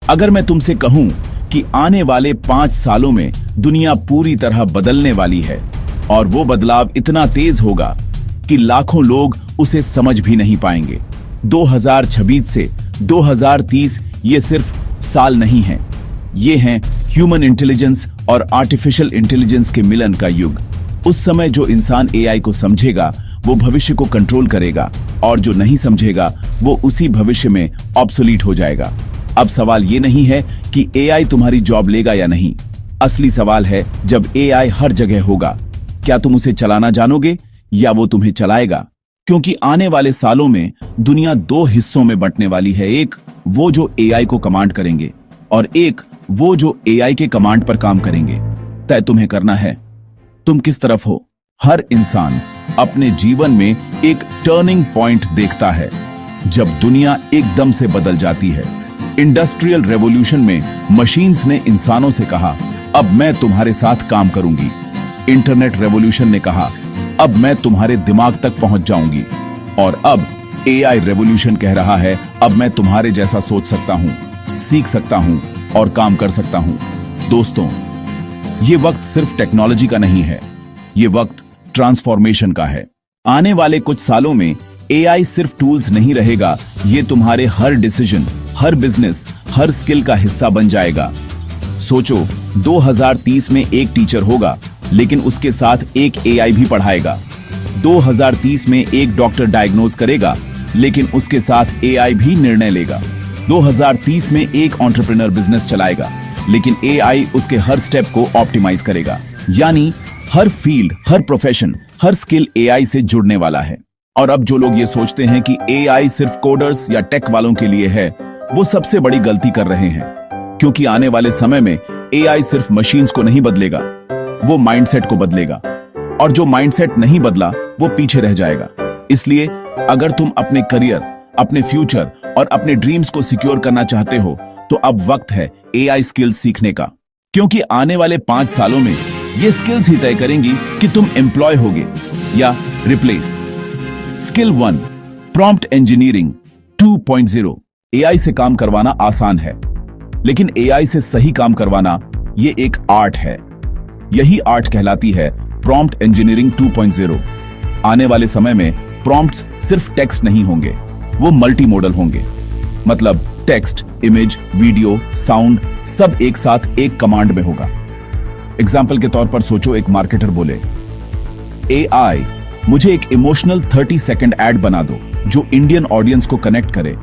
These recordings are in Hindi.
अगर मैं तुमसे कहूं कि आने वाले 5 सालों में दुनिया पूरी तरह बदलने वाली है और वो बदलाव इतना तेज होगा कि लाखों लोग उसे समझ भी नहीं पाएंगे। 2026 से 2030 ये सिर्फ साल नहीं है, ये हैं ह्यूमन इंटेलिजेंस और आर्टिफिशियल इंटेलिजेंस के मिलन का युग। उस समय जो इंसान एआई को समझेगा वो भविष्य को कंट्रोल करेगा और जो नहीं समझेगा वो उसी भविष्य में ऑब्सोलीट हो जाएगा। अब सवाल ये नहीं है कि एआई तुम्हारी जॉब लेगा या नहीं, असली सवाल है जब एआई हर जगह होगा, क्या तुम उसे चलाना जानोगे या वो तुम्हें चलाएगा? क्योंकि आने वाले सालों में दुनिया 2 हिस्सों में बंटने वाली है, एक वो जो एआई को कमांड करेंगे और एक वो जो एआई के कमांड पर काम करेंगे। तय तुम्हें करना है, तुम किस तरफ हो। हर इंसान अपने जीवन में एक टर्निंग पॉइंट देखता है जब दुनिया एकदम से बदल जाती है। इंडस्ट्रियल रेवोल्यूशन में मशीन्स ने इंसानों से कहा अब मैं तुम्हारे साथ काम करूंगी। इंटरनेट रेवोल्यूशन ने कहा अब मैं तुम्हारे दिमाग तक पहुंच जाऊंगी। और अब एआई रेवोल्यूशन कह रहा है अब मैं तुम्हारे जैसा सोच सकता हूं, सीख सकता हूं और काम कर सकता हूं। दोस्तों, ये वक्त सिर्फ टेक्नोलॉजी का नहीं है, ये वक्त ट्रांसफॉर्मेशन का है। आने वाले कुछ सालों में एआई सिर्फ टूल्स नहीं रहेगा, ये तुम्हारे हर डिसीजन, हर बिजनेस, हर स्किल का हिस्सा बन जाएगा। सोचो 2030 में एक टीचर होगा लेकिन उसके साथ एक एआई भी पढ़ाएगा। 2030 में एक डॉक्टर डायग्नोज करेगा लेकिन उसके साथ एआई भी निर्णय लेगा। 2030 में एक एंटरप्रेन्योर बिजनेस चलाएगा लेकिन एआई उसके हर स्टेप को ऑप्टिमाइज करेगा। यानी हर फील्ड, हर प्रोफेशन, हर स्किल एआई से जुड़ने वाला है। और अब जो लोग ये सोचते हैं कि एआई सिर्फ कोडर्स या टेक वालों के लिए है, वो सबसे बड़ी गलती कर रहे हैं। क्योंकि आने वाले समय में एआई सिर्फ मशीन्स को नहीं बदलेगा, वो माइंडसेट को बदलेगा और जो माइंडसेट नहीं बदला वो पीछे रह जाएगा। इसलिए अगर तुम अपने करियर, अपने फ्यूचर और अपने ड्रीम्स को सिक्योर करना चाहते हो तो अब वक्त है एआई स्किल्स सीखने का। क्योंकि आने वाले 5 सालों में ये स्किल्स ही तय करेंगी कि तुम एम्प्लॉय होगे या replace. Skill 1, prompt engineering 2.0। AI से काम करवाना आसान है लेकिन एआई से सही काम करवाना ये एक आर्ट है। यही आर्ट कहलाती है प्रॉम्प्ट इंजीनियरिंग 2.0। आने वाले समय में प्रॉम्प्ट्स सिर्फ टेक्स्ट नहीं होंगे, वो मल्टी मॉडल होंगे। मतलब टेक्स्ट, इमेज, वीडियो, साउंड सब एक साथ एक कमांड में होगा। एग्जाम्पल के तौर पर सोचो, एक मार्केटर बोले एआई मुझे एक इमोशनल 30 सेकंड एड बना दो जो इंडियन ऑडियंस को कनेक्ट करे,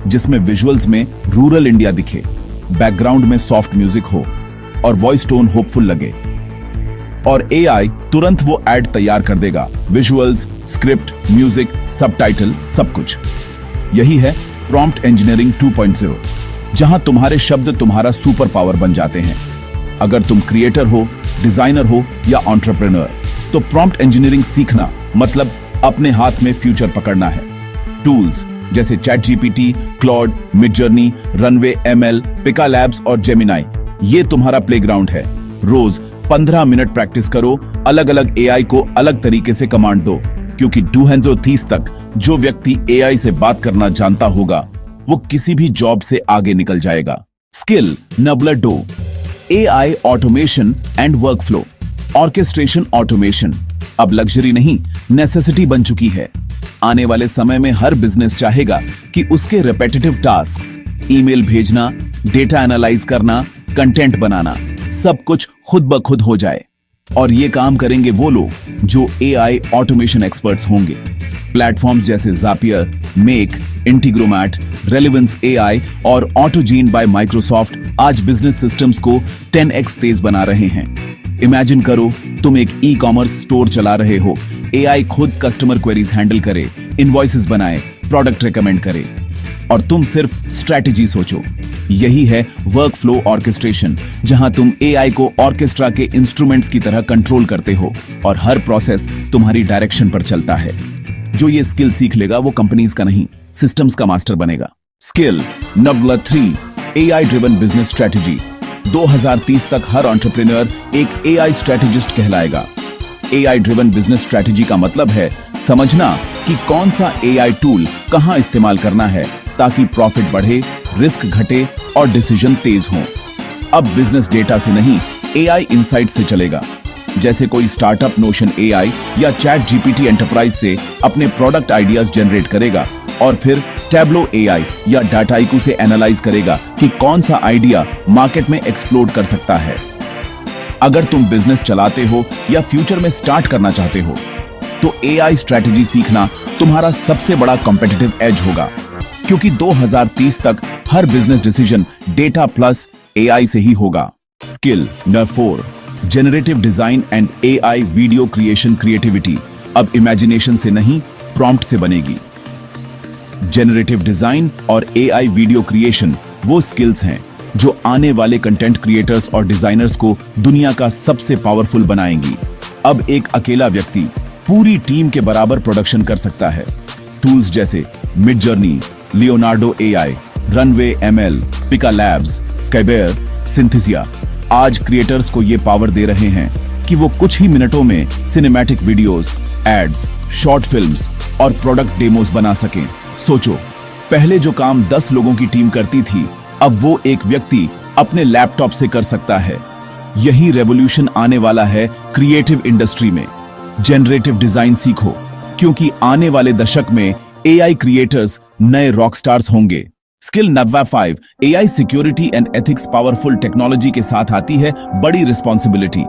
जिसमें विजुअल्स में रूरल इंडिया दिखे, बैकग्राउंड में सॉफ्ट म्यूजिक हो और वॉइस टोन होपफुल लगे। और एआई तुरंत वो एड तैयार कर देगा, विजुअल्स, स्क्रिप्ट, म्यूजिक, सबटाइटल, सब कुछ। यही है प्रॉम्प्ट इंजीनियरिंग 2.0, जहां तुम्हारे शब्द तुम्हारा सुपर पावर बन जाते हैं। अगर तुम क्रिएटर हो, डिजाइनर हो या एंटरप्रेन्योर, तो प्रॉम्प्ट इंजीनियरिंग सीखना मतलब अपने हाथ में फ्यूचर पकड़ना है। टूल्स जैसे ChatGPT, Claude, Midjourney, runway ML, पिका लैब्स और जेमिनाई, ये तुम्हारा प्लेग्राउंड है। रोज 15 मिनट प्रैक्टिस करो, अलग अलग एआई को अलग तरीके से कमांड दो, क्योंकि 2030 तक जो व्यक्ति एआई से बात करना जानता होगा वो किसी भी जॉब से आगे निकल जाएगा। Skill number 2, AI automation and workflow. Orchestration automation अब लग्जरी नहीं, नेसेसिटी बन चुकी है। आने वाले समय में हर बिजनेस चाहेगा कि उसके रिपीटेटिव टास्क्स, ईमेल भेजना, डेटा एनालाइज करना, कंटेंट बनाना, सब कुछ खुद ब खुद हो जाए। और ये काम करेंगे वो लोग जो एआई ऑटोमेशन एक्सपर्ट्स होंगे। प्लेटफॉर्म्स जैसे ज़ापियर, मेक, इंटीग्रोमैट, रेलेवेंस एआई और ऑटोजीन बाय माइक्रोसॉफ्ट आज बिजनेस सिस्टम्स को 10x तेज बना रहे हैं। इमेजिन करो, तुम एक ई-कॉमर्स स्टोर चला रहे हो, एआई खुद कस्टमर क्वेरीज हैंडल करे, इनवॉइसेस बनाए, प्रोडक्ट रिकमेंड करे और तुम सिर्फ स्ट्रैटेजी सोचो। यही है वर्कफ्लो ऑर्केस्ट्रेशन, जहां तुम एआई को ऑर्केस्ट्रा के इंस्ट्रूमेंट्स की तरह कंट्रोल करते हो और हर प्रोसेस तुम्हारी डायरेक्शन पर चलता है। जो ये स्किल सीख लेगा वो कंपनीज का नहीं, सिस्टम्स का मास्टर बनेगा। Skill number 3, AI driven business strategy. 2030 तक हर एंटरप्रेन्योर एक एआई स्ट्रेटेजिस्ट कहलाएगा। एआई ड्रिवन बिजनेस स्ट्रेटेजी का मतलब है समझना कि कौन सा एआई टूल कहां इस्तेमाल करना है ताकि प्रॉफिट बढ़े, रिस्क घटे और डिसीजन तेज हों। अब बिजनेस डेटा से नहीं, एआई इनसाइट से चलेगा। जैसे कोई स्टार्टअप नोशन एआई या चैट जीपीटी एंटरप्राइज से अपने प्रोडक्ट आइडियाज जनरेट करेगा और फिर टैब्लो एआई या डाटाइकू से एनालाइज करेगा कि कौन सा आइडिया मार्केट में एक्सप्लोड कर सकता है। अगर तुम बिजनेस चलाते हो या फ्यूचर में स्टार्ट करना चाहते हो तो एआई स्ट्रेटजी सीखना तुम्हारा सबसे बड़ा कॉम्पिटिटिव एज होगा, क्योंकि 2030 तक हर business decision data plus AI से ही होगा। Skill number 4, generative design and AI video creation creativity अब इमेजिनेशन से नहीं, प्रॉम्प्ट से बनेगी। जेनरेटिव डिजाइन और एआई वीडियो क्रिएशन वो स्किल्स हैं जो आने वाले कंटेंट क्रिएटर्स और डिजाइनर्स को दुनिया का सबसे पावरफुल बनाएंगी। अब एक अकेला व्यक्ति पूरी टीम के बराबर प्रोडक्शन कर सकता है। टूल्स जैसे Midjourney, Leonardo AI, Runway ML, Pika Labs, Kaiber, Synthesia आज क्रिएटर्स को ये पावर दे रहे हैं कि वो कुछ ही मिनटों में cinematic videos, ads, short films और प्रोडक्ट डेमोस बना सकें। सोचो, पहले जो काम 10 लोगों की टीम करती थी, अब वो एक व्यक्ति अपने लैपटॉप से कर सकता है। यही रेवोल्यूशन आने वाला है क्रिएटिव इंडस्ट्री में। जनरेटिव डिजाइन सीखो, क्योंकि आने वाले दशक में एआई क्रिएटर्स नए रॉकस्टार्स होंगे। Skill number 5, AI security and ethics. Powerful technology के साथ आती है बड़ी रिस्पॉन्सिबिलिटी।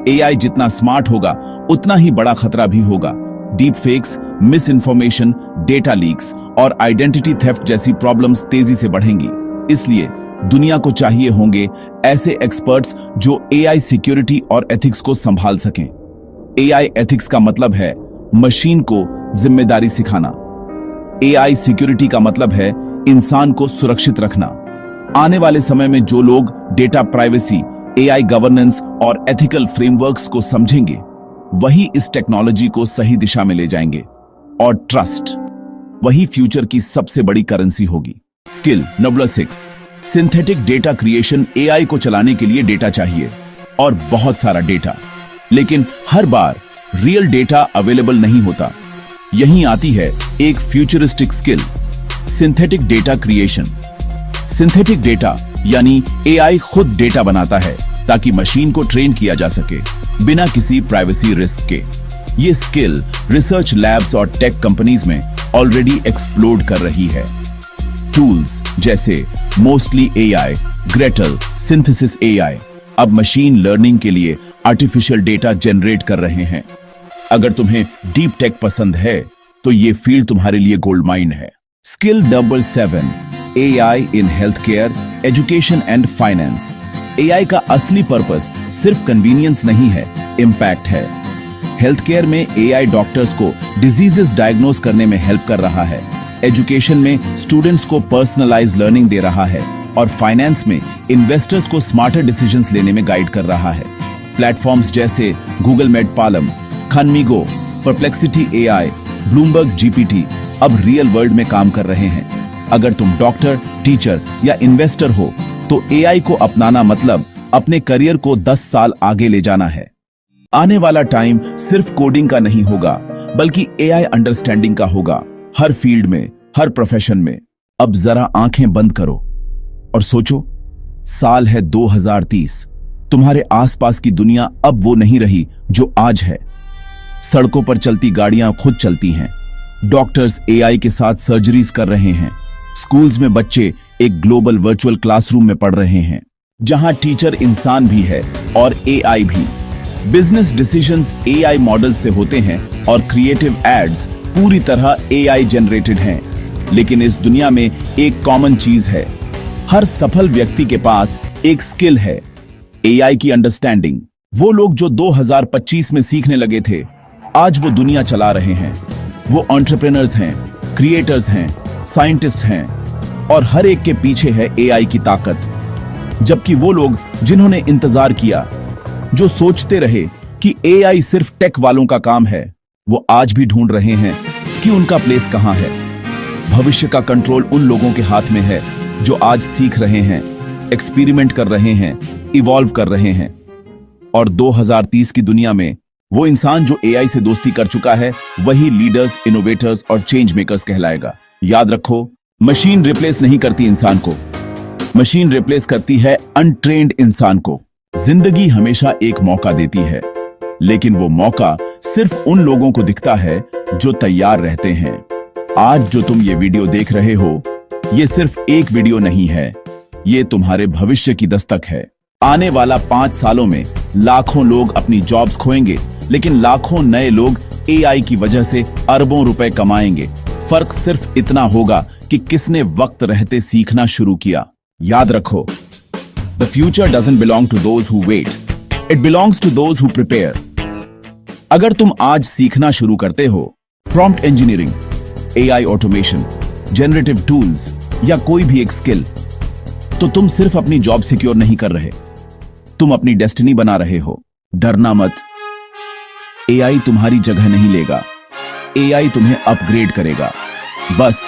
एआई जितना स्मार्ट होगा उतना ही बड़ा खतरा भी होगा। Deep fakes, miss information, data leaks और आइडेंटिटी थेफ्ट जैसी प्रॉब्लम्स तेजी से बढ़ेंगी। इसलिए दुनिया को चाहिए होंगे ऐसे एक्सपर्ट्स जो एआई सिक्योरिटी और एथिक्स को संभाल सकें। एआई एथिक्स का मतलब है मशीन को जिम्मेदारी सिखाना। एआई सिक्योरिटी का मतलब है इंसान को सुरक्षित रखना। आने वाले समय में जो लोग डेटा प्राइवेसी, एआई गवर्नेंस और एथिकल फ्रेमवर्क्स को समझेंगे, वही इस टेक्नोलॉजी को सही दिशा में ले जाएंगे। और ट्रस्ट, वही फ्यूचर की सबसे बड़ी करेंसी होगी। Skill number 6, synthetic data creation. AI को चलाने के लिए डेटा चाहिए और बहुत सारा डेटा, लेकिन हर बार रियल डेटा अवेलेबल नहीं होता। यहीं आती है एक futuristic skill, synthetic data creation. Synthetic data यानी एआई खुद डेटा बनाता है ताकि मशीन को ट्रेन किया जा सके बिना किसी प्राइवेसी रिस्क के। ये स्किल रिसर्च लैब्स और टेक कंपनीज में ऑलरेडी एक्सप्लोड कर रही है। टूल्स जैसे mostly AI, Gretel, synthesis AI अब मशीन लर्निंग के लिए आर्टिफिशियल डेटा जनरेट कर रहे हैं। अगर तुम्हें डीप टेक पसंद है तो ये फील्ड तुम्हारे लिए गोल्ड माइन है। Skill number 7, AI in health care, education and finance. AI का असली पर्पस सिर्फ कन्वीनियंस नहीं है, इम्पैक्ट है। हेल्थ केयर में एआई डॉक्टर्स को डिजीजेस डायग्नोज करने में हेल्प कर रहा है, एजुकेशन में स्टूडेंट्स को पर्सनलाइज लर्निंग दे रहा है और फाइनेंस में इन्वेस्टर्स को स्मार्टर डिसीजंस लेने में गाइड कर रहा है। प्लेटफॉर्म्स जैसे Google MedPaLM, Khanmigo, Perplexity AI, Bloomberg GPT अब रियल वर्ल्ड में काम कर रहे हैं। अगर तुम डॉक्टर, टीचर या इन्वेस्टर हो तो एआई को अपनाना मतलब अपने करियर को 10 साल आगे ले जाना है। आने वाला टाइम सिर्फ कोडिंग का नहीं होगा, बल्कि एआई अंडरस्टैंडिंग का होगा, हर फील्ड में, हर प्रोफेशन में। अब जरा आंखें बंद करो और सोचो, साल है 2030। तुम्हारे आसपास की दुनिया अब वो नहीं रही जो आज है। सड़कों पर चलती गाड़ियां खुद चलती हैं, डॉक्टर्स एआई के साथ सर्जरीज कर रहे हैं, स्कूल्स में बच्चे एक ग्लोबल वर्चुअल क्लासरूम में पढ़ रहे हैं, जहां टीचर इंसान भी है और एआई भी। बिजनेस डिसीजंस एआई मॉडल से होते हैं और क्रिएटिव एड्स पूरी तरह एआई जनरेटेड हैं। लेकिन इस दुनिया में एक कॉमन चीज है, हर सफल व्यक्ति के पास एक स्किल है, एआई की अंडरस्टैंडिंग। वो लोग जो 2025 में सीखने लगे थे, आज वो दुनिया चला रहे हैं। वो एंटरप्रेन्योर्स हैं, क्रिएटर्स हैं, साइंटिस्ट हैं और हर एक के पीछे है एआई की ताकत। जबकि वो लोग जिन्होंने इंतजार किया, जो सोचते रहे कि एआई सिर्फ टेक वालों का काम है, वो आज भी ढूंढ रहे हैं कि उनका प्लेस कहां है। भविष्य का कंट्रोल उन लोगों के हाथ में है जो आज सीख रहे हैं, एक्सपेरिमेंट कर रहे हैं, इवॉल्व कर रहे हैं। और 2030 की दुनिया में वो इंसान जो एआई से दोस्ती कर चुका है, वही लीडर्स, इनोवेटर्स और चेंज मेकर्स कहलाएगा। याद रखो, मशीन रिप्लेस नहीं करती इंसान को, मशीन रिप्लेस करती है अनट्रेन्ड इंसान को। जिंदगी हमेशा एक मौका देती है, लेकिन वो मौका सिर्फ उन लोगों को दिखता है जो तैयार रहते हैं। आज जो तुम ये वीडियो देख रहे हो, ये सिर्फ एक वीडियो नहीं है, ये तुम्हारे भविष्य की दस्तक है। आने वाला 5 सालों में लाखों लोग अपनी जॉब्स खोएंगे, लेकिन लाखों नए लोग एआई की वजह से अरबों रुपए कमाएंगे। फर्क सिर्फ इतना होगा कि किसने वक्त रहते सीखना शुरू किया। याद रखो, the future doesn't belong to those who wait, it belongs to those who prepare. अगर तुम आज सीखना शुरू करते हो prompt engineering, AI automation, generative tools या कोई भी एक स्किल, तो तुम सिर्फ अपनी जॉब सिक्योर नहीं कर रहे, तुम अपनी डेस्टिनी बना रहे हो। डरना मत, एआई तुम्हारी जगह नहीं लेगा, एआई तुम्हें अपग्रेड करेगा। बस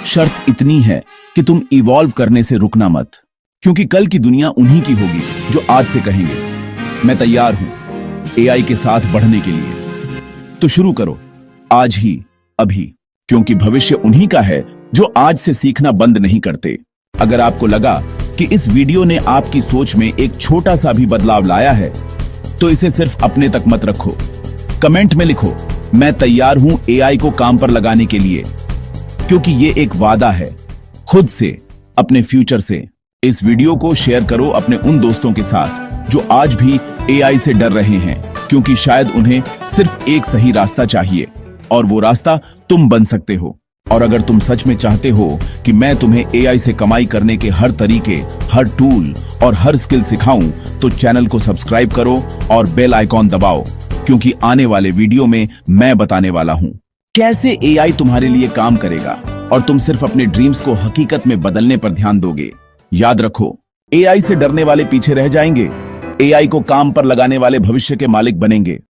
शर्त इतनी है कि तुम इवॉल्व करने से रुकना मत, क्योंकि कल की दुनिया उन्हीं की होगी जो आज से कहेंगे, मैं तैयार हूं एआई के साथ बढ़ने के लिए। तो शुरू करो आज ही, अभी, क्योंकि भविष्य उन्हीं का है जो आज से सीखना बंद नहीं करते। अगर आपको लगा कि इस वीडियो ने आपकी सोच में एक छोटा सा भी बदलाव लाया है, तो इसे सिर्फ अपने तक मत रखो। कमेंट में लिखो, मैं तैयार हूं एआई को काम पर लगाने के लिए, क्योंकि ये एक वादा है खुद से, अपने फ्यूचर से। इस वीडियो को शेयर करो अपने उन दोस्तों के साथ जो आज भी एआई से डर रहे हैं, क्योंकि शायद उन्हें सिर्फ एक सही रास्ता चाहिए और वो रास्ता तुम बन सकते हो। और अगर तुम सच में चाहते हो कि मैं तुम्हें एआई से कमाई करने के हर तरीके, हर टूल और हर स्किल सिखाऊं, तो चैनल को सब्सक्राइब करो और बेल आइकॉन दबाओ, क्योंकि आने वाले वीडियो में मैं बताने वाला हूं कैसे एआई तुम्हारे लिए काम करेगा और तुम सिर्फ अपने ड्रीम्स को हकीकत में बदलने पर ध्यान दोगे। याद रखो, एआई से डरने वाले पीछे रह जाएंगे, एआई को काम पर लगाने वाले भविष्य के मालिक बनेंगे।